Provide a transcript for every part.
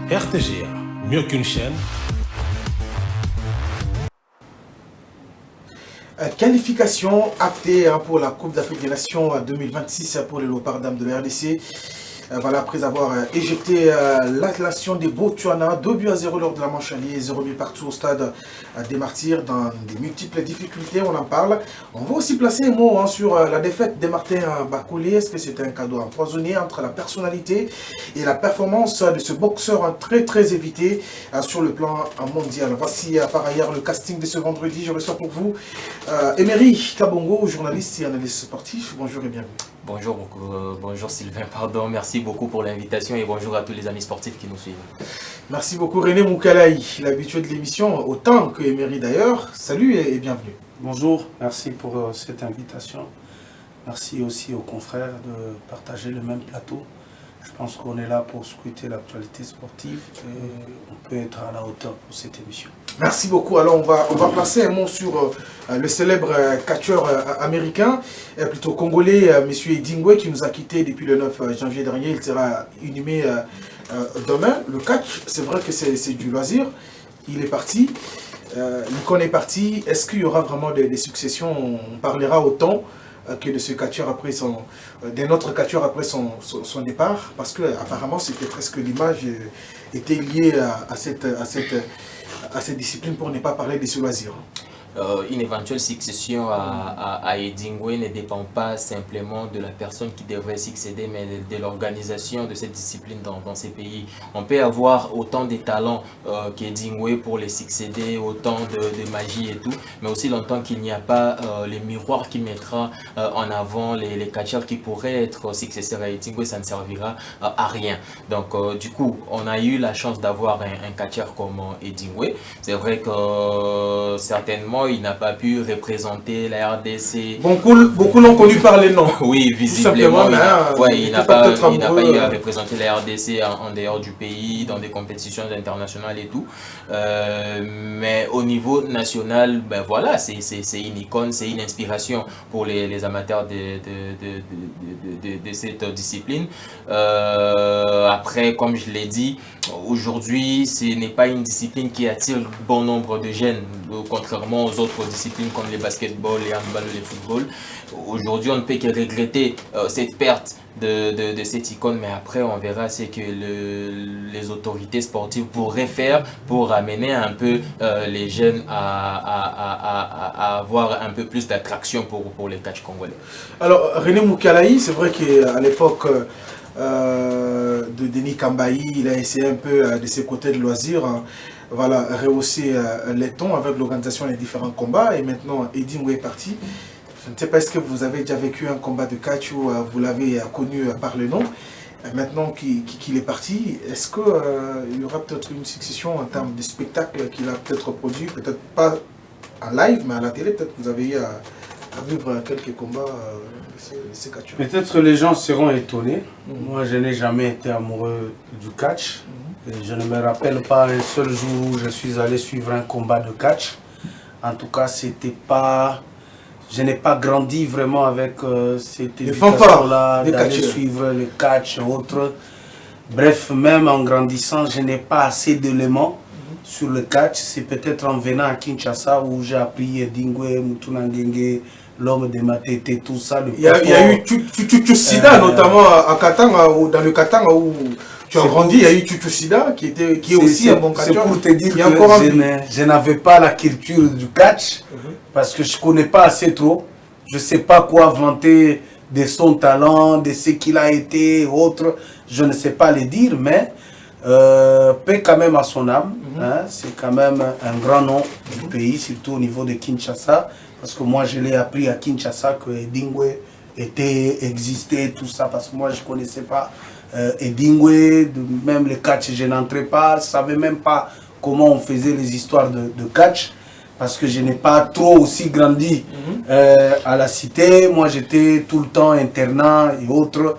RTGA, mieux qu'une chaîne. Qualification actée pour la Coupe d'Afrique des Nations 2026 pour les Léopards dames de la RDC. Voilà, après avoir éjecté la nation des Botswana, 2-0 lors de la manche alliée, 0 partout au stade des Martyrs, dans des multiples difficultés, on en parle. On va aussi placer un mot sur la défaite de Martin Bakouli. Est-ce que c'était un cadeau empoisonné entre la personnalité et la performance de ce boxeur très évité sur le plan mondial? Voici par ailleurs le casting de ce vendredi. Je reçois pour vous Emery Kabongo, journaliste et analyste sportif. Bonjour et bienvenue. Bonjour, bonjour Sylvain, pardon, merci beaucoup pour l'invitation et bonjour à tous les amis sportifs qui nous suivent. Merci beaucoup René Moukalaï, l'habitué de l'émission, autant que Emery d'ailleurs. Salut et bienvenue. Bonjour, merci pour cette invitation. Merci aussi aux confrères de partager le même plateau. Je pense qu'on est là pour scruter l'actualité sportive et on peut être à la hauteur pour cette émission. Merci beaucoup. Alors on va placer un mot sur le célèbre catcheur américain, plutôt congolais, M. Edingwe, qui nous a quittés depuis le 9 janvier dernier. Il sera inhumé demain. Le catch, c'est vrai que c'est du loisir. Il est parti. L'icône est parti. Est-ce qu'il y aura vraiment des successions? On parlera autant que de ce catcheur après d'un autre catcheur après son départ, parce que apparemment c'était presque l'image était liée à cette discipline, pour ne pas parler de ce loisir. Une éventuelle succession à Edingwe ne dépend pas simplement de la personne qui devrait succéder, mais de l'organisation de cette discipline dans ces pays. On peut avoir autant de talents qu'Edingwe pour les succéder, autant de magie et tout, mais aussi longtemps qu'il n'y a pas les miroirs qui mettra en avant les catcheurs qui pourraient être successeurs à Edingwe, ça ne servira à rien. Donc du coup, on a eu la chance d'avoir un catcheur comme Edingwe. C'est vrai que certainement, il n'a pas pu représenter la RDC. Beaucoup l'ont connu par les noms. Oui, visiblement, il n'a pas eu à à représenter la RDC en dehors du pays, dans des compétitions internationales et tout. Mais au niveau national, ben voilà, c'est une icône, c'est une inspiration pour les amateurs de cette discipline. Après, comme je l'ai dit, aujourd'hui, ce n'est pas une discipline qui attire bon nombre de jeunes, contrairement aux autres disciplines comme les basketball, les handball ou les football. Aujourd'hui, on ne peut que regretter cette perte de cette icône, mais après on verra ce que les autorités sportives pourraient faire pour amener un peu les jeunes à avoir un peu plus d'attraction pour les catch congolais. Alors René Moukalaï, c'est vrai qu'à l'époque de Denis Kambaï, il a essayé un peu de ses côtés de loisirs, voilà, rehausser les tons avec l'organisation des différents combats, et maintenant Edingwe est parti. Je ne sais pas, est-ce que vous avez déjà vécu un combat de catch ou vous l'avez connu par le nom? Maintenant qu'il est parti, est-ce qu'il y aura peut-être une succession en termes de spectacle qu'il a peut-être produit, peut-être pas en live, mais à la télé, peut-être que vous avez eu à vivre quelques combats de ces catcheurs? Peut-être les gens seront étonnés. Moi, je n'ai jamais été amoureux du catch. Et je ne me rappelle pas un seul jour où je suis allé suivre un combat de catch. En tout cas, c'était pas... Je n'ai pas grandi vraiment avec cette éducation-là, d'aller suivre le catch et autres. Bref, même en grandissant, je n'ai pas assez d'éléments sur le catch. C'est peut-être en venant à Kinshasa où j'ai appris Edingwe, Mutunangenge, l'homme de Matete, tout ça. Il y a eu Tutusida, notamment à Katanga, dans le Katanga où tu as grandi, il y a eu Tutusida qui est aussi un bon catcheur. C'est pour te dire que je n'avais pas la culture du catch, parce que je ne connais pas assez trop. Je ne sais pas quoi vanter de son talent, de ce qu'il a été, autres. Je ne sais pas le dire, mais paix quand même à son âme. C'est quand même un grand nom du pays, surtout au niveau de Kinshasa. Parce que moi, je l'ai appris à Kinshasa que Edingwe existait, tout ça, parce que moi, je ne connaissais pas Edingwe, même le catch, je n'entrais pas, je ne savais même pas comment on faisait les histoires de catch, parce que je n'ai pas trop aussi grandi à la cité. Moi, j'étais tout le temps internat et autres,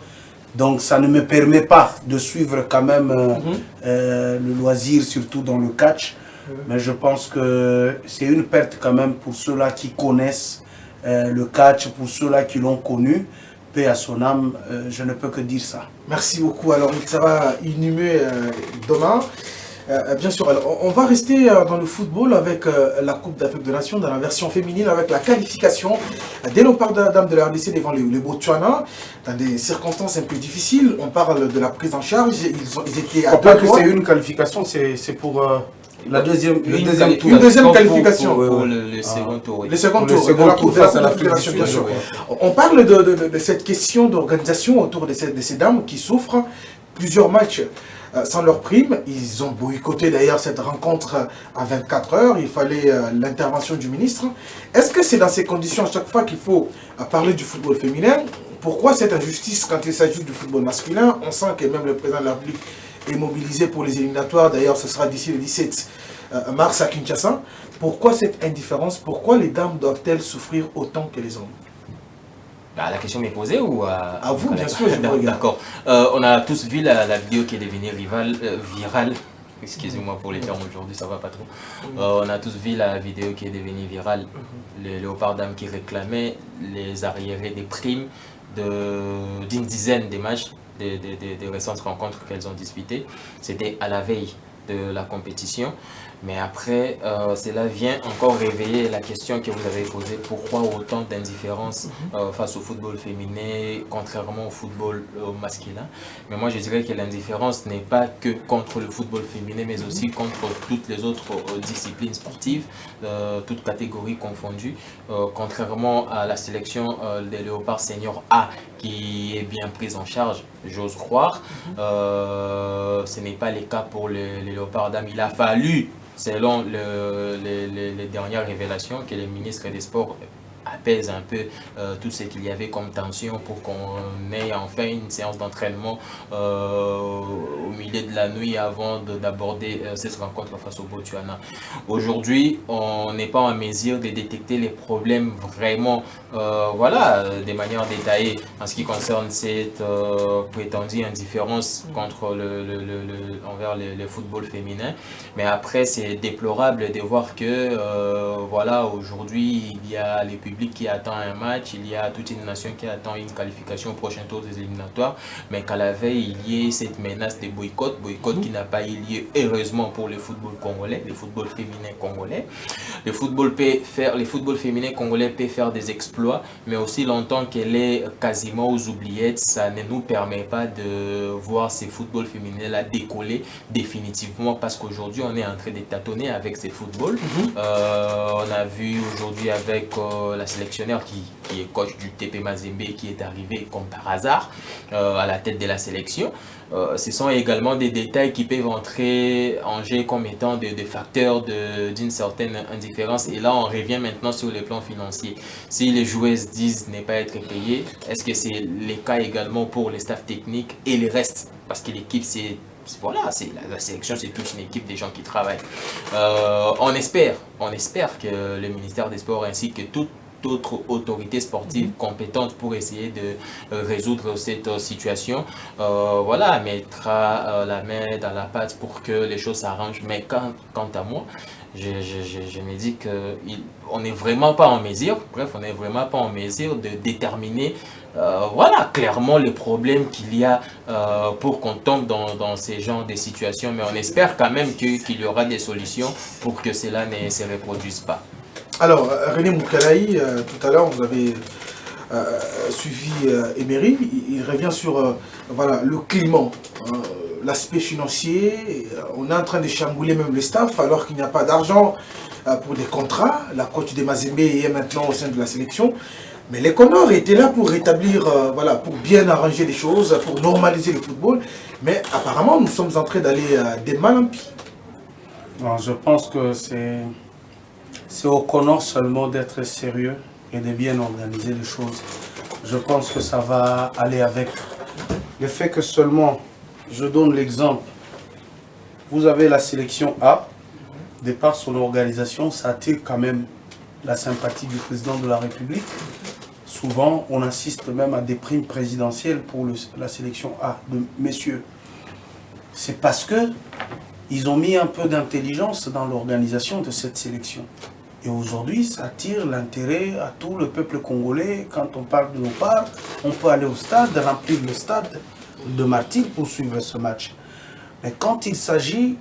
donc ça ne me permet pas de suivre quand même le loisir, surtout dans le catch. Mais je pense que c'est une perte quand même pour ceux-là qui connaissent le catch, pour ceux-là qui l'ont connu. paix à son âme, je ne peux que dire ça. Merci beaucoup. Alors, il sera inhumé demain. Bien sûr, alors, on va rester dans le football avec la Coupe d'Afrique des Nations dans la version féminine, avec la qualification des Léopards de la RDC devant les Botswana, dans des circonstances un peu difficiles. On parle de la prise en charge. Ils étaient à Pourquoi deux que doigts. c'est une qualification, c'est pour le deuxième tour. Une deuxième qualification. Pour le second tour. Oui. Le second Pour le tour second de la tour Coupe face à d'Afrique des l'Afrique du Nations, bien Sud, sûr. On parle de cette question d'organisation autour de ces dames qui souffrent plusieurs matchs sans leur prime. Ils ont boycotté d'ailleurs cette rencontre à 24 heures. Il fallait l'intervention du ministre. Est-ce que c'est dans ces conditions à chaque fois qu'il faut parler du football féminin? Pourquoi cette injustice quand il s'agit du football masculin? On sent que même le président de la République est mobilisé pour les éliminatoires. D'ailleurs, ce sera d'ici le 17 mars à Kinshasa. Pourquoi cette indifférence? Pourquoi les dames doivent-elles souffrir autant que les hommes? La question m'est posée ou à vous, bien sûr, je vous regarde. D'accord. On a tous vu la vidéo qui est devenue virale. Excusez-moi pour les termes aujourd'hui, ça va pas trop. On a tous vu la vidéo qui est devenue virale. Les Léopards dames qui réclamaient les arriérés des primes d'une dizaine de matchs, des récentes rencontres qu'elles ont disputées. C'était à la veille de la compétition. Mais après, cela vient encore réveiller la question que vous avez posée. Pourquoi autant d'indifférence face au football féminin, contrairement au football masculin? Mais moi, je dirais que l'indifférence n'est pas que contre le football féminin, mais aussi contre toutes les autres disciplines sportives, toutes catégories confondues. Contrairement à la sélection des Léopards Senior A, qui est bien prise en charge, j'ose croire. Ce n'est pas le cas pour les Léopards dames. Il a fallu, selon les dernières révélations, que le ministre des Sports apaise un peu tout ce qu'il y avait comme tension pour qu'on ait enfin une séance d'entraînement au milieu de la nuit avant d'aborder cette rencontre face au Botswana. Aujourd'hui, on n'est pas en mesure de détecter les problèmes vraiment de manière détaillée en ce qui concerne cette prétendue indifférence contre envers le football féminin. Mais après, c'est déplorable de voir que aujourd'hui, il y a les publics qui attend un match, il y a toute une nation qui attend une qualification au prochain tour des éliminatoires, mais qu'à la veille, il y ait cette menace de boycott qui n'a pas eu lieu, heureusement, pour le football congolais, le football féminin congolais. Le football féminin congolais peut faire des exploits, mais aussi longtemps qu'elle est quasiment aux oubliettes, ça ne nous permet pas de voir ces footballs féminins-là décoller définitivement, parce qu'aujourd'hui, on est en train de tâtonner avec ces footballs. On a vu aujourd'hui avec la sélectionneur qui est coach du TP Mazembe, qui est arrivé comme par hasard à la tête de la sélection. Ce sont également des détails qui peuvent entrer en jeu comme étant des facteurs d'une certaine indifférence. Et là, on revient maintenant sur le plan financier. Si les joueuses disent ne pas être payées, est-ce que c'est le cas également pour les staffs techniques et les restes? Parce que l'équipe, la sélection, c'est toute une équipe des gens qui travaillent. On espère que le ministère des Sports ainsi que toute autre autorité sportive compétente pour essayer de résoudre cette situation, mettra la main dans la pâte pour que les choses s'arrangent. Mais quant à moi, je me dis qu'on n'est vraiment pas en mesure, de déterminer clairement les problèmes qu'il y a pour qu'on tombe dans ces genres de situations. Mais on espère quand même qu'il y aura des solutions pour que cela ne se reproduise pas. Alors, René Moukalaï, tout à l'heure, vous avez suivi Emery. Il revient sur le climat, l'aspect financier. On est en train de chambouler même le staff alors qu'il n'y a pas d'argent pour des contrats. La coach de Mazembe est maintenant au sein de la sélection. Mais les Condors étaient là pour rétablir, pour bien arranger les choses, pour normaliser le football. Mais apparemment, nous sommes en train d'aller des mal en pis. Je pense que c'est au Condor seulement d'être sérieux et de bien organiser les choses. Je pense que ça va aller avec le fait que seulement, je donne l'exemple, vous avez la sélection A, de par son organisation, ça attire quand même la sympathie du président de la République. Souvent, on assiste même à des primes présidentielles pour la sélection A, de messieurs. C'est parce que ils ont mis un peu d'intelligence dans l'organisation de cette sélection. Et aujourd'hui, ça attire l'intérêt à tout le peuple congolais. Quand on parle de nos parts, on peut aller au stade, remplir le stade de Martyrs pour suivre ce match. Mais quand il s'agit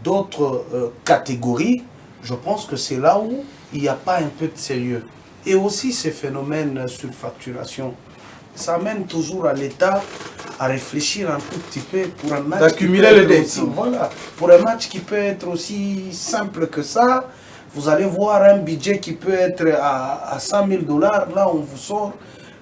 d'autres catégories, je pense que c'est là où il n'y a pas un peu de sérieux. Et aussi ces phénomènes sur facturation, ça amène toujours à l'État à réfléchir un tout petit peu pour un match. D'accumuler les dettes. Voilà, pour un match qui peut être aussi simple que ça, vous allez voir un budget qui peut être à 100 000 $. Là, on vous sort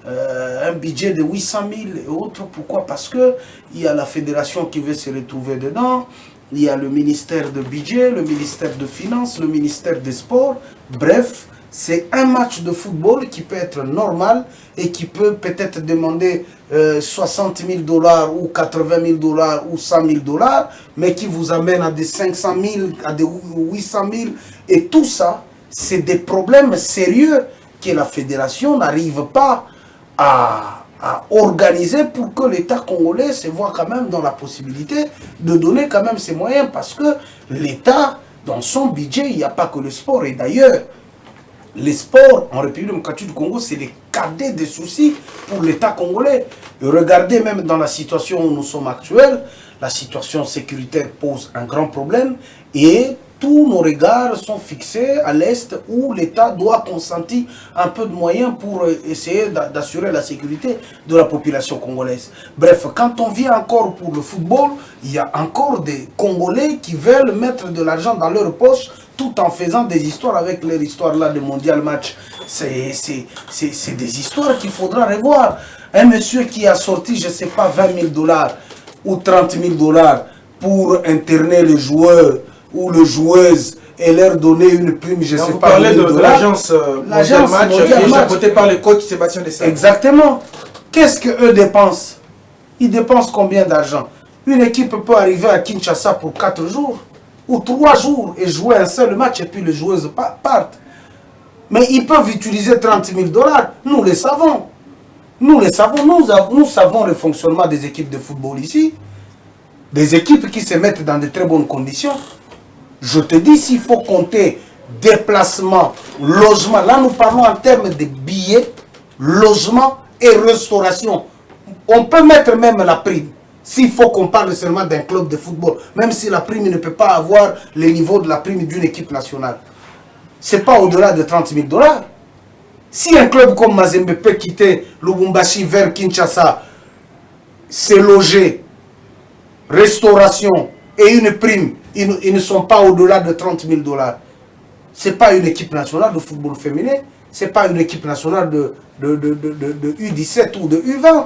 un budget de 800 000 et autres. Pourquoi? Parce qu'il y a la fédération qui veut se retrouver dedans. Il y a le ministère de budget, le ministère de finances, le ministère des sports. Bref, c'est un match de football qui peut être normal et qui peut peut-être demander 60 000 $ ou 80 000 $ ou 100 000 $, mais qui vous amène à des 500 000, à des 800 000. Et tout ça, c'est des problèmes sérieux que la fédération n'arrive pas à organiser pour que l'État congolais se voit quand même dans la possibilité de donner quand même ses moyens, parce que l'État, dans son budget, il n'y a pas que le sport. Et d'ailleurs, les sports en République démocratique du Congo, c'est les cadets des soucis pour l'État congolais. Et regardez même dans la situation où nous sommes actuels, la situation sécuritaire pose un grand problème et tous nos regards sont fixés à l'Est où l'État doit consentir un peu de moyens pour essayer d'assurer la sécurité de la population congolaise. Bref, quand on vient encore pour le football, il y a encore des Congolais qui veulent mettre de l'argent dans leur poche tout en faisant des histoires avec leur histoire là de mondial match. C'est des histoires qu'il faudra revoir. Un monsieur qui a sorti, je ne sais pas, 20 000 $ ou 30 000 $ pour interner les joueurs ou les joueuses et leur donner une prime, je ne sais vous pas. Vous parlez de l'agence mondial match qui est chapeautée par le coach Sébastien Dessert. Exactement. Qu'est-ce qu'eux dépensent? Ils dépensent combien d'argent? Une équipe peut arriver à Kinshasa pour 4 jours ou 3 jours et jouer un seul match et puis les joueuses partent. Mais ils peuvent utiliser 30 000 $. Nous le savons. Nous le savons. Nous savons le fonctionnement des équipes de football ici. Des équipes qui se mettent dans de très bonnes conditions. Je te dis, s'il faut compter déplacement, logement, là nous parlons en termes de billets, logement et restauration. On peut mettre même la prime. S'il faut qu'on parle seulement d'un club de football, même si la prime ne peut pas avoir le niveau de la prime d'une équipe nationale. Ce n'est pas au-delà de 30 000 $. Si un club comme Mazembe peut quitter Lubumbashi vers Kinshasa, se loger, restauration et une prime, ils ne sont pas au-delà de 30 000 $. Ce n'est pas une équipe nationale de football féminin, ce n'est pas une équipe nationale de U17 ou de U20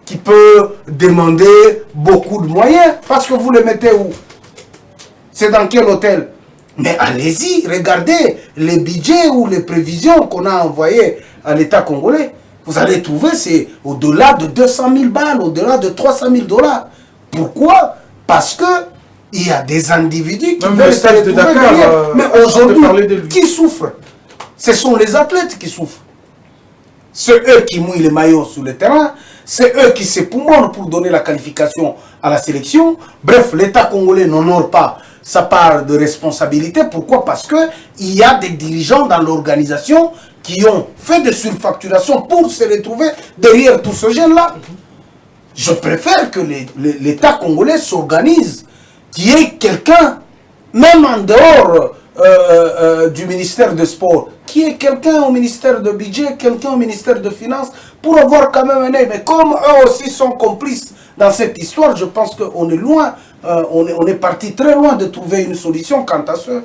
qui peut demander beaucoup de moyens. Parce que vous les mettez où? C'est dans quel hôtel? Mais allez-y, regardez les budgets ou les prévisions qu'on a envoyées à l'État congolais. Vous allez trouver, c'est au-delà de 200 000 balles, au-delà de 300 000 $. Pourquoi? Parce que il y a des individus qui veulent se retrouver derrière. Mais aujourd'hui, qui souffre? Ce sont les athlètes qui souffrent. C'est eux qui mouillent les maillots sur le terrain. C'est eux qui s'époumonnent pour donner la qualification à la sélection. Bref, l'État congolais n'honore pas sa part de responsabilité. Pourquoi? Parce qu'il y a des dirigeants dans l'organisation qui ont fait des surfacturations pour se retrouver derrière tout ce jeune-là. Je préfère que l'État congolais s'organise, qu'il y ait quelqu'un, même en dehors du ministère des Sports, qui est quelqu'un au ministère de budget, quelqu'un au ministère de finances, pour avoir quand même un œil. Mais comme eux aussi sont complices dans cette histoire, je pense qu'on est loin, on est parti très loin de trouver une solution quant à ce.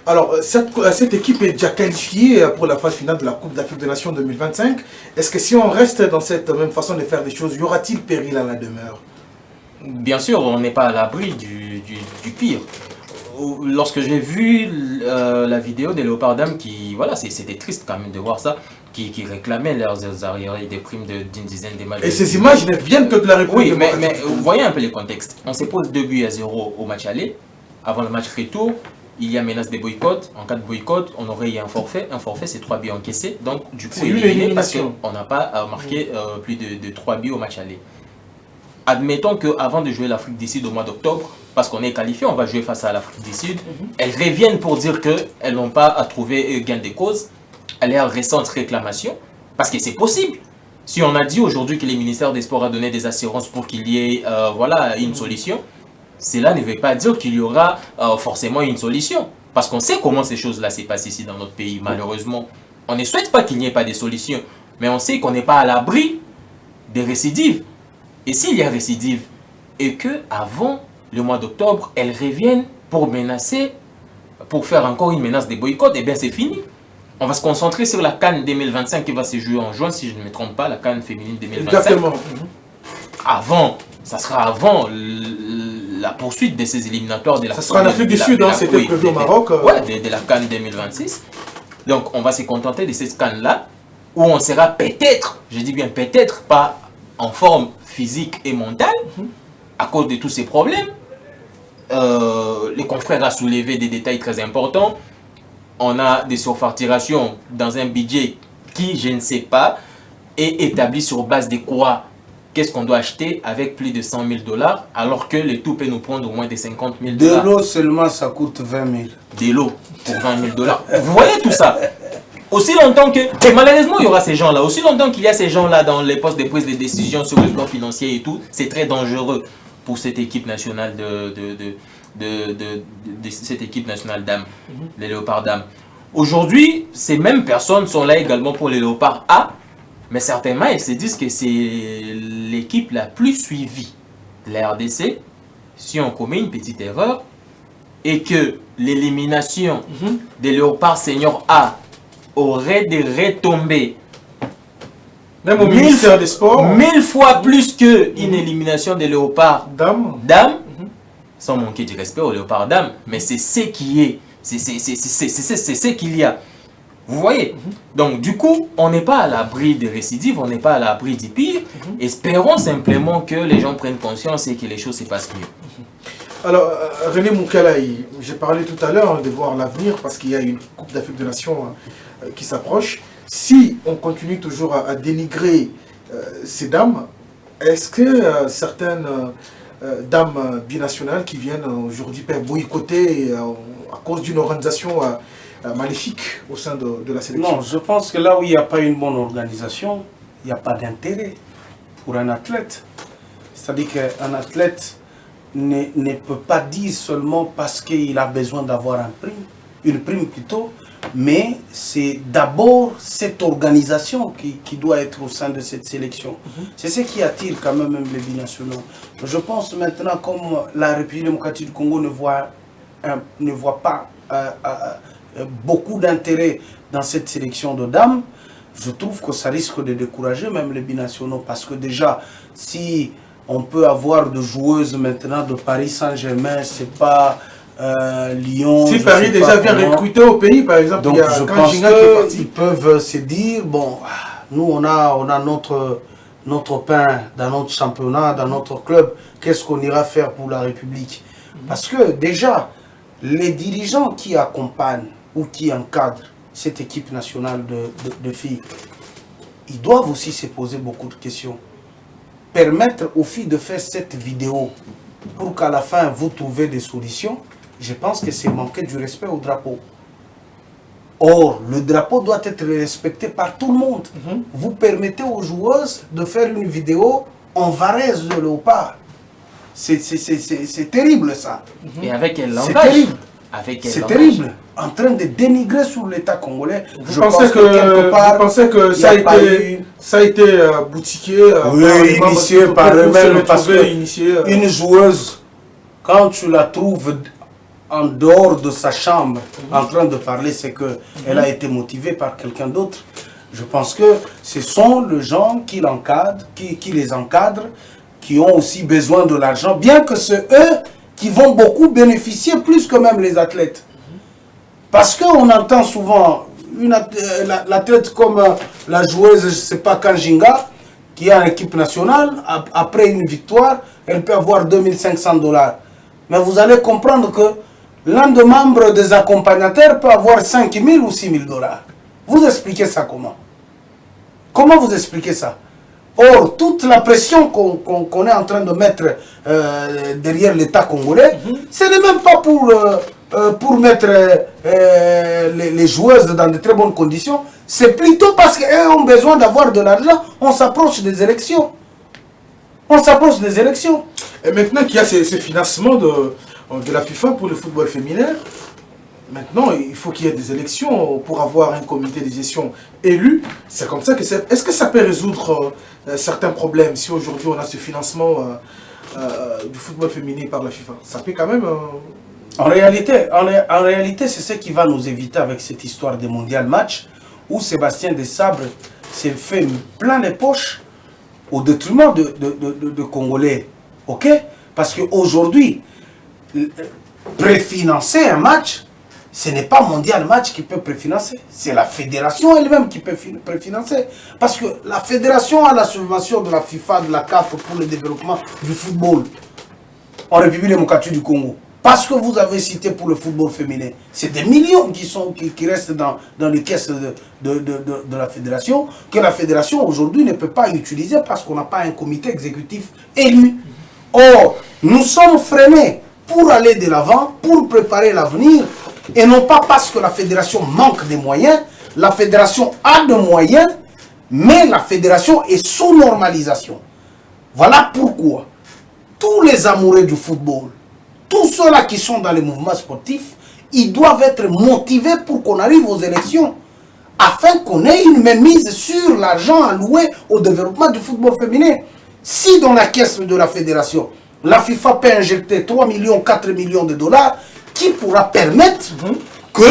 Alors, cette équipe est déjà qualifiée pour la phase finale de la Coupe d'Afrique des Nations 2025. Est-ce que si on reste dans cette même façon de faire des choses, y aura-t-il péril à la demeure? Bien sûr, on n'est pas à l'abri du pire. Lorsque j'ai vu la vidéo des Léopard Dames, voilà, c'était triste quand même de voir ça, qui réclamaient leurs arriérés des primes d'une dizaine de matchs. Et ces images ne viennent que de la République. Oui, mais vous voyez un peu les contextes. On s'oppose 2-0 au match aller. Avant le match retour, il y a menace de boycott. En cas de boycott, on aurait eu un forfait. Un forfait, c'est 3 buts encaissés. Donc, du coup, éliminé parce qu'on n'a pas marqué plus de 3 buts au match aller. admettons qu'avant de jouer l'Afrique du Sud au mois d'octobre, parce qu'on est qualifié, on va jouer face à l'Afrique du Sud, elles reviennent pour dire qu'elles n'ont pas à trouver gain de cause à leur récente réclamation, parce que c'est possible. Si on a dit aujourd'hui que le ministère des Sports a donné des assurances pour qu'il y ait voilà, une solution, cela ne veut pas dire qu'il y aura forcément une solution. Parce qu'on sait comment ces choses-là se passent ici dans notre pays, malheureusement. On ne souhaite pas qu'il n'y ait pas de solution, mais on sait qu'on n'est pas à l'abri des récidives. Et s'il y a récidive, et qu'avant le mois d'octobre, elles reviennent pour menacer, pour faire encore une menace de boycott, eh bien c'est fini. On va se concentrer sur la CAN 2025 qui va se jouer en juin, si je ne me trompe pas, la CAN féminine 2025. Exactement. Avant, ça sera avant la poursuite de ces éliminatoires de la CAN. Ça sera en Afrique du Sud, c'était prévu au Maroc. Oui, de la CAN 2026. Donc on va se contenter de cette CAN-là, où on sera peut-être, je dis bien peut-être, pas en forme physique et mentale, à cause de tous ces problèmes. Les confrères ont soulevé des détails très importants. On a des surfacturations dans un budget qui, je ne sais pas, est établi sur base de quoi? Qu'est-ce qu'on doit acheter avec plus de 100 000 $, alors que le tout peut nous prendre au moins de 50 000 $. De l'eau seulement, ça coûte 20 000. De l'eau pour 20 000 $. Vous voyez tout ça? Aussi longtemps que... Et malheureusement, il y aura ces gens-là. Aussi longtemps qu'il y a ces gens-là dans les postes de prise de décision sur le plan financier et tout, c'est très dangereux pour cette équipe nationale cette équipe nationale dames, les Léopards dames. Aujourd'hui, ces mêmes personnes sont là également pour les Léopards A, mais certainement, ils se disent que c'est l'équipe la plus suivie de la RDC, si on commet une petite erreur, et que l'élimination des Léopards Senior A aurait des retombées même au ministère des Sports 1000 fois plus qu'une élimination des Léopards dames, sans manquer de respect aux Léopards dames, mais c'est ce qui est, c'est ce qu'il y a. Vous voyez? Donc du coup, on n'est pas à l'abri des récidives, on n'est pas à l'abri du pire. Espérons simplement que les gens prennent conscience et que les choses se passent mieux. Alors, René Moukalaï, j'ai parlé tout à l'heure de voir l'avenir parce qu'il y a une Coupe d'Afrique des Nations qui s'approche. Si on continue toujours à dénigrer ces dames, est-ce que certaines dames binationales qui viennent aujourd'hui boycotter à cause d'une organisation maléfique au sein de la sélection? Non, je pense que là où il n'y a pas une bonne organisation, il n'y a pas d'intérêt pour un athlète. C'est-à-dire qu'un athlète ne peut pas dire seulement parce qu'il a besoin d'avoir une prime plutôt, mais c'est d'abord cette organisation qui doit être au sein de cette sélection. C'est ce qui attire quand même les binationaux. Je pense maintenant, comme la République démocratique du Congo ne voit pas beaucoup d'intérêt dans cette sélection de dames, je trouve que ça risque de décourager même les binationaux, parce que déjà, si on peut avoir de joueuses maintenant de Paris Saint-Germain, c'est pas Lyon. Si Paris déjà vient recruter au pays, par exemple, donc il y a je pense qu'ils peuvent se dire, bon, nous on a notre pain dans notre championnat, dans notre club, qu'est-ce qu'on ira faire pour la République? Parce que déjà, les dirigeants qui accompagnent ou qui encadrent cette équipe nationale de filles, ils doivent aussi se poser beaucoup de questions. Permettre aux filles de faire cette vidéo pour qu'à la fin vous trouvez des solutions, je pense que c'est manquer du respect au drapeau. Or, le drapeau doit être respecté par tout le monde. Vous permettez aux joueuses de faire une vidéo en varèse de léopard. C'est terrible ça. Et avec quel langage? C'est terrible. C'est terrible. En train de dénigrer sur l'État congolais. Vous pensez que ça a été boutiqué, initié par eux-mêmes, parce que une joueuse, quand tu la trouves en dehors de sa chambre en train de parler, c'est qu'elle a été motivée par quelqu'un d'autre. Je pense que ce sont les gens qui l'encadrent, qui les encadrent, qui ont aussi besoin de l'argent, bien que c'est eux qui vont beaucoup bénéficier plus que même les athlètes. Parce qu'on entend souvent l'athlète comme la joueuse, je ne sais pas, Kanjinga, qui a une équipe nationale, après une victoire, elle peut avoir 2500 $. Mais vous allez comprendre que l'un des membres des accompagnateurs peut avoir 5000 ou 6000 $. Vous expliquez ça comment? Comment vous expliquez ça? Or, toute la pression qu'on est en train de mettre derrière l'État congolais, ce n'est même pas pour mettre les joueuses dans de très bonnes conditions, c'est plutôt parce qu'elles ont besoin d'avoir de l'argent. On s'approche des élections. On s'approche des élections. Et maintenant qu'il y a ces financements de la FIFA pour le football féminin, maintenant il faut qu'il y ait des élections pour avoir un comité de gestion élu. C'est comme ça que c'est. Est-ce que ça peut résoudre certains problèmes si aujourd'hui on a ce financement du football féminin par la FIFA? Ça peut quand même... En réalité, c'est ce qui va nous éviter avec cette histoire des mondial match où Sébastien Desabre s'est fait plein les poches au détriment de Congolais. Ok? Parce qu'aujourd'hui, préfinancer un match, ce n'est pas mondial match qui peut préfinancer. C'est la fédération elle-même qui peut préfinancer. Parce que la fédération a la subvention de la FIFA, de la CAF pour le développement du football en République démocratique du Congo. Parce que vous avez cité pour le football féminin, c'est des millions qui restent dans les caisses de la fédération, que la fédération aujourd'hui ne peut pas utiliser parce qu'on n'a pas un comité exécutif élu. Or, nous sommes freinés pour aller de l'avant, pour préparer l'avenir, et non pas parce que la fédération manque de moyens. La fédération a de moyens, mais la fédération est sous normalisation. Voilà pourquoi tous les amoureux du football, tous ceux-là qui sont dans les mouvements sportifs, ils doivent être motivés pour qu'on arrive aux élections, afin qu'on ait une mainmise sur l'argent alloué au développement du football féminin. Si dans la caisse de la fédération, la FIFA peut injecter 3 millions, 4 millions de dollars, qui pourra permettre que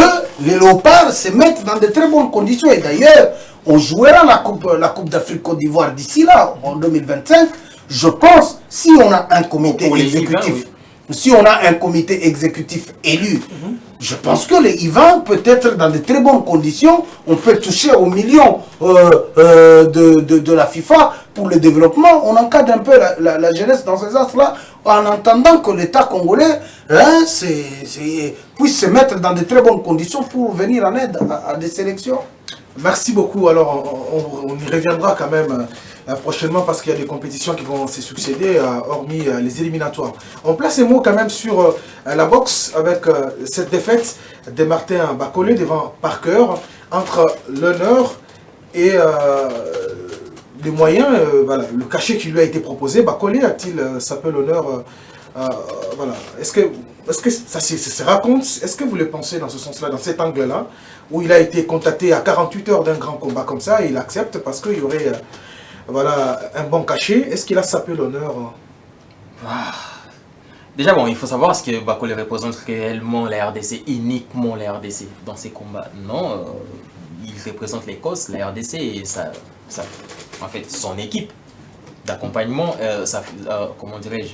les léopards se mettent dans de très bonnes conditions. Et d'ailleurs, on jouera la Coupe d'Afrique Côte d'Ivoire d'ici là, en 2025. Je pense, si on a un comité exécutif, si on a un comité exécutif élu, je pense que les IVA peut être dans de très bonnes conditions. On peut toucher aux millions de la FIFA pour le développement. On encadre un peu la jeunesse dans ces astres-là, en entendant que l'État congolais puisse se mettre dans de très bonnes conditions pour venir en aide à des sélections. Merci beaucoup. Alors, on y reviendra quand même prochainement parce qu'il y a des compétitions qui vont se succéder, hormis les éliminatoires. On place un mot quand même sur la boxe avec cette défaite de Martin Bacolé devant Parker, entre l'honneur et les moyens, voilà, le cachet qui lui a été proposé. Bacolé a-t-il sapé l'honneur voilà. Est-ce que ça se raconte? Est-ce que vous le pensez dans ce sens-là, dans cet angle-là, où il a été contacté à 48 heures d'un grand combat comme ça, et il accepte parce qu'il y aurait voilà, un bon cachet? Est-ce qu'il a sapé l'honneur? Déjà, bon, il faut savoir ce que Bacolé représente réellement la RDC, uniquement la RDC dans ces combats. Non, il représente l'Écosse, la RDC et en fait, son équipe d'accompagnement, comment dirais-je,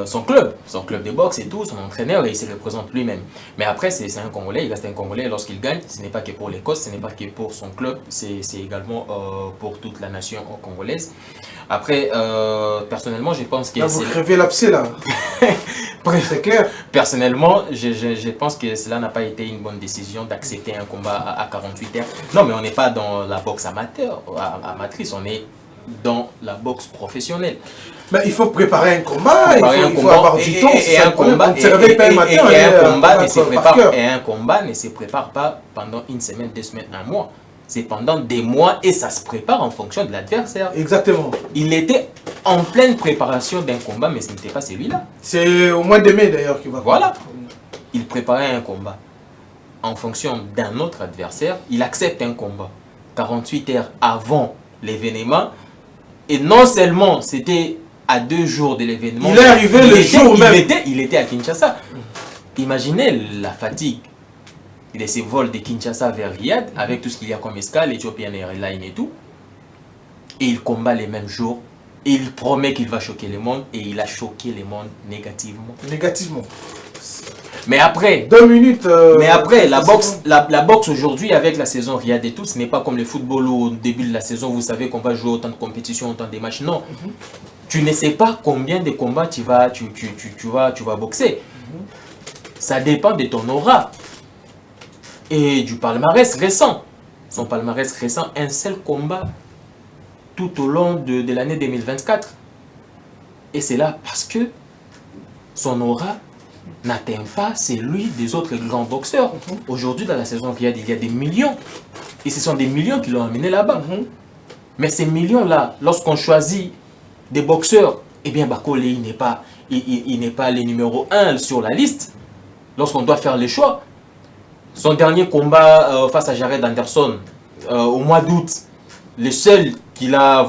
son club de boxe et tout, son entraîneur, et il se représente lui-même. Mais après, c'est un Congolais, il reste un Congolais. Lorsqu'il gagne, ce n'est pas que pour l'Écosse, ce n'est pas que pour son club, c'est également pour toute la nation congolaise. Après, personnellement, je pense que... Vous crevez l'abcès là. C'est clair. Personnellement, je pense que cela n'a pas été une bonne décision d'accepter un combat à 48 heures. Non, mais on n'est pas dans la boxe amatrice, on est dans la boxe professionnelle. Mais il faut préparer un combat, il faut avoir du temps. Et un combat ne se prépare pas pendant une semaine, 2 semaines, 1 mois. C'est pendant des mois et ça se prépare en fonction de l'adversaire. Exactement. Il était en pleine préparation d'un combat, mais ce n'était pas celui-là. C'est au mois de mai d'ailleurs qu'il va. Voilà. Il préparait un combat en fonction d'un autre adversaire. Il accepte un combat 48 heures avant l'événement. Et non seulement c'était à 2 jours de l'événement. Il est arrivé le jour même. Il était à Kinshasa. Imaginez la fatigue. Il se vole de Kinshasa vers Riyad avec tout ce qu'il y a comme escale, Ethiopian Airlines et tout. Et il combat les mêmes jours. Et il promet qu'il va choquer le monde. Et il a choqué le monde négativement. Négativement. Mais après, 2 minutes. Mais après, la boxe aujourd'hui, avec la saison Riyad et tout, ce n'est pas comme le football où au début de la saison, vous savez qu'on va jouer autant de compétitions, autant de matchs. Non. Tu ne sais pas combien de combats tu vas boxer. Ça dépend de ton aura. Et du palmarès récent. Son palmarès récent, un seul combat tout au long de l'année 2024. Et c'est là parce que son aura n'atteint pas celui des autres grands boxeurs. Aujourd'hui, dans la saison Riyad, il y a des millions. Et ce sont des millions qui l'ont amené là-bas. Mais ces millions-là, lorsqu'on choisit des boxeurs, eh bien, Bakole, il n'est pas le numéro 1 sur la liste. Lorsqu'on doit faire les choix. Son dernier combat face à Jared Anderson, au mois d'août, le seul qu'il a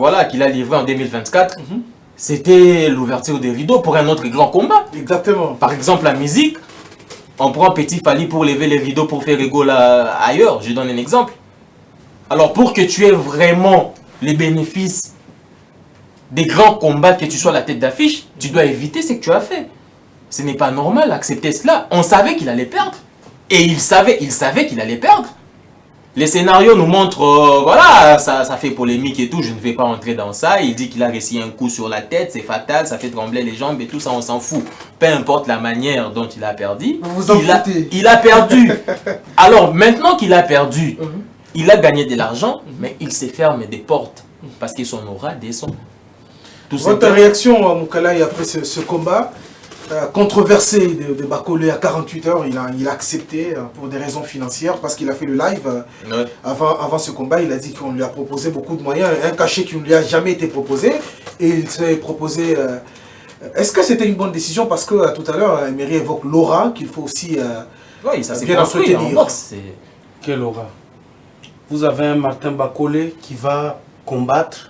livré en 2024, c'était l'ouverture des rideaux pour un autre grand combat. Exactement. Par exemple, la musique, on prend Petit Fally pour lever les rideaux pour faire rigole ailleurs. Je donne un exemple. Alors, pour que tu aies vraiment les bénéfices des grands combats, que tu sois la tête d'affiche, tu dois éviter ce que tu as fait. Ce n'est pas normal d'accepter cela. On savait qu'il allait perdre. Et il savait qu'il allait perdre. Les scénarios nous montrent, voilà, ça fait polémique et tout, je ne vais pas entrer dans ça. Il dit qu'il a réussi un coup sur la tête, c'est fatal, ça fait trembler les jambes et tout ça, on s'en fout. Peu importe la manière dont il a perdu, il a perdu. Alors maintenant qu'il a perdu, il a gagné de l'argent, mais il s'est fermé des portes parce que son aura descend. Votre réaction, Moukalaï, après ce combat controversé de Bakole à 48 heures, il a accepté pour des raisons financières parce qu'il a fait le live avant ce combat. Il a dit qu'on lui a proposé beaucoup de moyens, un cachet qui ne lui a jamais été proposé et il s'est proposé. Est-ce que c'était une bonne décision? Parce que tout à l'heure, Emery évoque l'aura qu'il faut aussi oui, ça bien entretenir. En boxe, quelle aura? Vous avez un Martin Bakole qui va combattre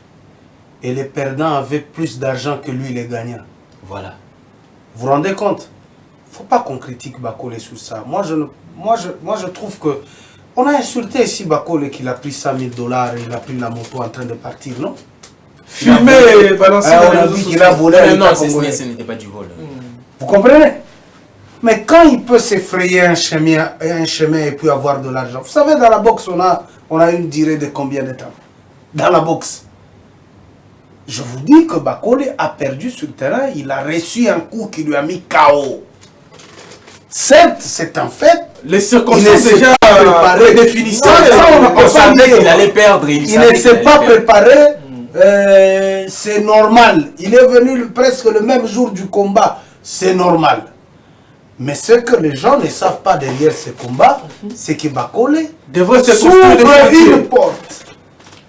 et les perdants avaient plus d'argent que lui, les gagnants. Voilà. Vous vous rendez compte? Il ne faut pas qu'on critique Bakole sur ça. Moi, je trouve que on a insulté ici Bakole qu'il a pris 100 000 $, il a pris la moto en train de partir, non? Filmé et balancé on a dit qu'il a volé. Non, ce n'était pas du vol. Vous comprenez? Mais quand il peut s'effrayer un chemin et puis avoir de l'argent. Vous savez, dans la boxe, on a une durée de combien de temps? Dans la boxe. Je vous dis que Bakole a perdu sur le terrain, il a reçu un coup qui lui a mis KO. Certes, c'est un fait. Les circonstances déjà définissent. On savait qu'il allait perdre. Il ne s'est pas préparé. C'est normal. Il est venu presque le même jour du combat. C'est normal. Mais ce que les gens ne savent pas derrière ce combat, c'est que Bakole devrait s'ouvre une porte.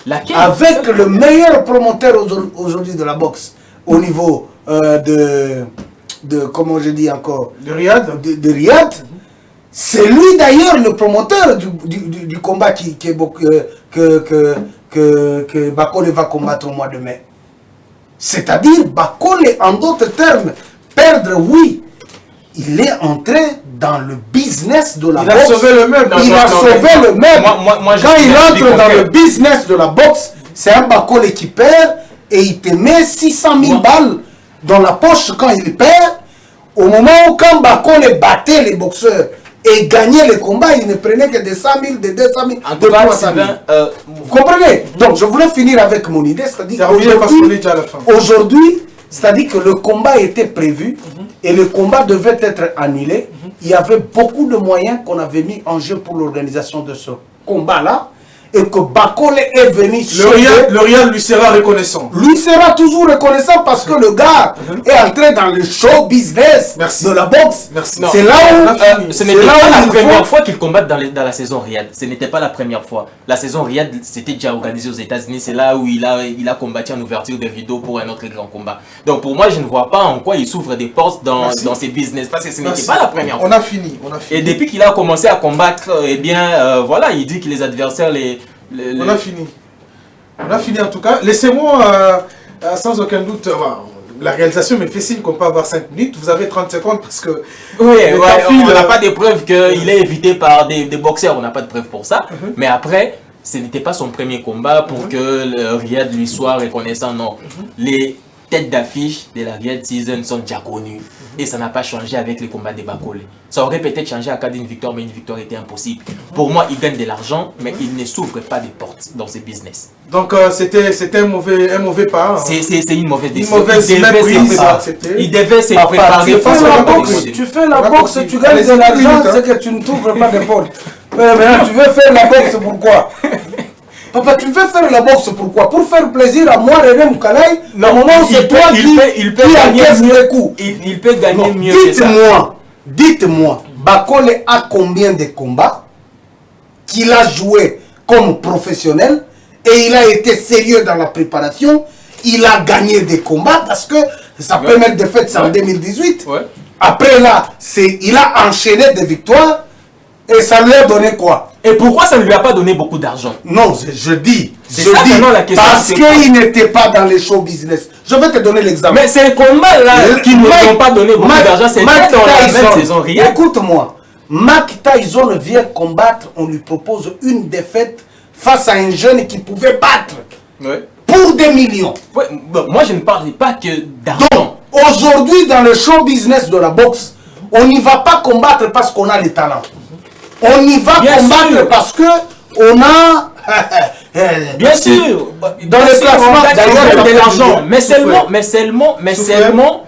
Laquelle? Avec le meilleur promoteur aujourd'hui de la boxe au niveau de comment je dis encore, de Riyad. De Riyad. C'est lui d'ailleurs le promoteur du combat que Bakole va combattre au mois de mai. C'est-à-dire, Bakole, en d'autres termes, perdre, oui, il est entré dans le business de la boxe. Il a sauvé le meuble. Il a sauvé le meuble. Quand il entre dans le business de la boxe, c'est un Bakole qui perd et il te met 600 000 balles dans la poche quand il perd. Au moment où quand Bakole battait les boxeurs et gagnait les combats, il ne prenait que des 100 000, des 200 000, en de 300 000. Vous comprenez? Donc je voulais finir avec mon idée, c'est-à-dire aujourd'hui, c'est-à-dire que le combat était prévu et le combat devait être annulé. Il y avait beaucoup de moyens qu'on avait mis en jeu pour l'organisation de ce combat-là. Et que Bakole est venu le Riyad lui sera reconnaissant. Lui sera toujours reconnaissant parce que le gars est entré dans le show business de la boxe. C'est là où ce n'était pas la première fois qu'il combatte dans la saison Riyad. Ce n'était pas la première fois. La saison Riyad, c'était déjà organisé aux États-Unis. C'est là où il a combattu en ouverture des rideaux pour un autre grand combat. Donc pour moi, je ne vois pas en quoi il s'ouvre des portes dans ses business parce que ce n'était pas la première fois. On a fini. Et depuis qu'il a commencé à combattre, eh bien, voilà, il dit que les adversaires On a fini. On a fini en tout cas. Laissez-moi, sans aucun doute, la réalisation me fait signe qu'on peut avoir 5 minutes. Vous avez 30 secondes parce que... Oui, on n'a pas de preuves qu'il est évité par des boxeurs. On n'a pas de preuves pour ça. Mais après, ce n'était pas son premier combat pour que le Riyad lui soit reconnaissant. Non. Les têtes d'affiche de la Riyad Season sont déjà connues. Et ça n'a pas changé avec les combats de Bakole. Ça aurait peut-être changé à cas d'une victoire, mais une victoire était impossible. Pour moi, il gagne de l'argent, mais il ne s'ouvre pas des portes dans ses business. Donc c'était un mauvais pas. Hein. C'est une mauvaise décision. Une mauvaise méprise. Il devait se préparer. Tu fais la boxe, tu gagnes de l'argent, c'est que tu ne t'ouvres pas des portes. Mais maintenant, tu veux faire la boxe, pourquoi? Papa, tu veux faire la boxe, pourquoi? Pour faire plaisir à moi, René Moukalaï? Non, au moment où c'est toi il peut qui gagner encaisse mieux. les coups. Il peut gagner mieux que ça. Dites-moi, Bakole a combien de combats qu'il a joué comme professionnel et il a été sérieux dans la préparation. Il a gagné des combats parce que sa première défaite, c'est en 2018. Ouais. Après là, il a enchaîné des victoires et ça lui a donné quoi? Et pourquoi ça ne lui a pas donné beaucoup d'argent? Non, je dis la question. parce qu'il n'était pas dans les show business. Je vais te donner l'exemple. Mais c'est combats là qui ne lui ont pas donné beaucoup d'argent, c'est pas dans la même saison, rien. Écoute-moi, Mike Tyson vient combattre, on lui propose une défaite face à un jeune qui pouvait battre Ouais. pour des millions. Ouais, bon, moi je ne parlais pas que Donc, d'argent. aujourd'hui, dans le show business de la boxe, on n'y va pas combattre parce qu'on a les talents. On y va Bien combattre sûr. parce que on a... Bien sûr. Dans le classement, d'ailleurs, de l'argent. Souffrez. Mais seulement,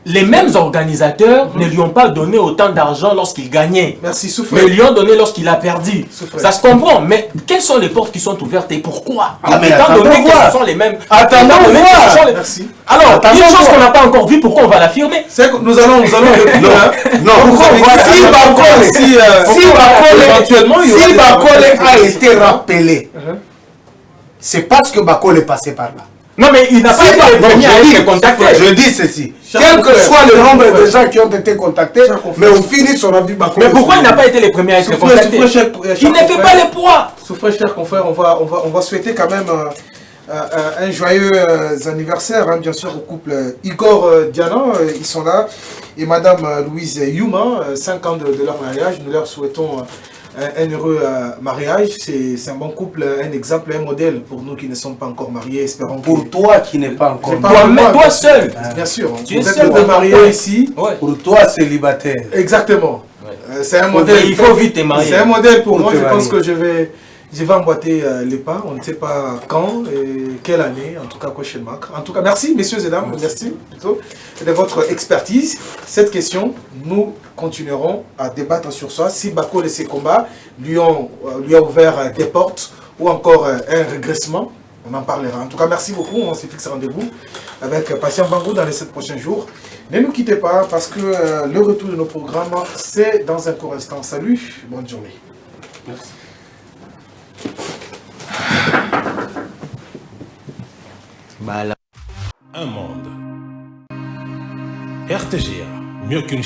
les mêmes organisateurs ne lui ont pas donné autant d'argent lorsqu'il gagnait. Merci, souffle. Mais lui ont donné lorsqu'il a perdu. Souffrez. Ça se comprend. Mais quelles sont les portes qui sont ouvertes et pourquoi? Ah, mais Étant attendons donné que voir. ce sont les mêmes. Attendons étant donné que ce voir. sont les- Merci. Alors, Attendons une chose voir. qu'on n'a pas encore vue, pourquoi on va l'affirmer? C'est que nous allons le dire, hein. Non, Pourquoi voilà, si éventuellement, il y aura si des Bakole a avantages. été rappelé, c'est parce que Bakole est passé par là. Non, mais il n'a pas été le premier à être contacté. Je dis ceci. Cher Quel que confrère, soit le cher nombre de confrère. gens qui ont été contactés, Cher confrère. mais au finish, on a vu Bakole. Mais pourquoi il n'a pas été le premier à être Souffrez, contacté? souffrez, cher Il ne fait confrère. pas les poids. Souffrez, chers confrères, on va souhaiter quand même un joyeux anniversaire, hein, bien sûr, au couple Igor Diana, ils sont là, et Madame Louise Yuma, 5 ans de leur mariage. Nous leur souhaitons un heureux mariage. C'est un bon couple, un exemple, un modèle pour nous qui ne sommes pas encore mariés. Espérons que... Pour toi qui n'es pas encore J'ai pas- marié, Toi-même, toi seul. Bien sûr, Tu es vous êtes seul, deux ouais. mariés ici. Ouais. pour toi célibataire. Exactement. Ouais. C'est un modèle. Il faut vite te marier. C'est un modèle pour Pour moi. te Je pense marier. que je vais emboîter les pas. On ne sait pas quand et quelle année. En tout cas, quoi chez le Mac. En tout cas, merci, messieurs et dames. Merci plutôt de votre expertise. Cette question, nous continuerons à débattre sur ça. Si Bakole et ses combats lui a ouvert des portes ou encore un régressement, on en parlera. En tout cas, merci beaucoup. On se fixe rendez-vous avec Patient Bangou dans les 7 prochains jours. Ne nous quittez pas parce que le retour de nos programmes, c'est dans un court instant. Salut, bonne journée. Merci. Bah, là. Un monde. RTGA, mieux qu'une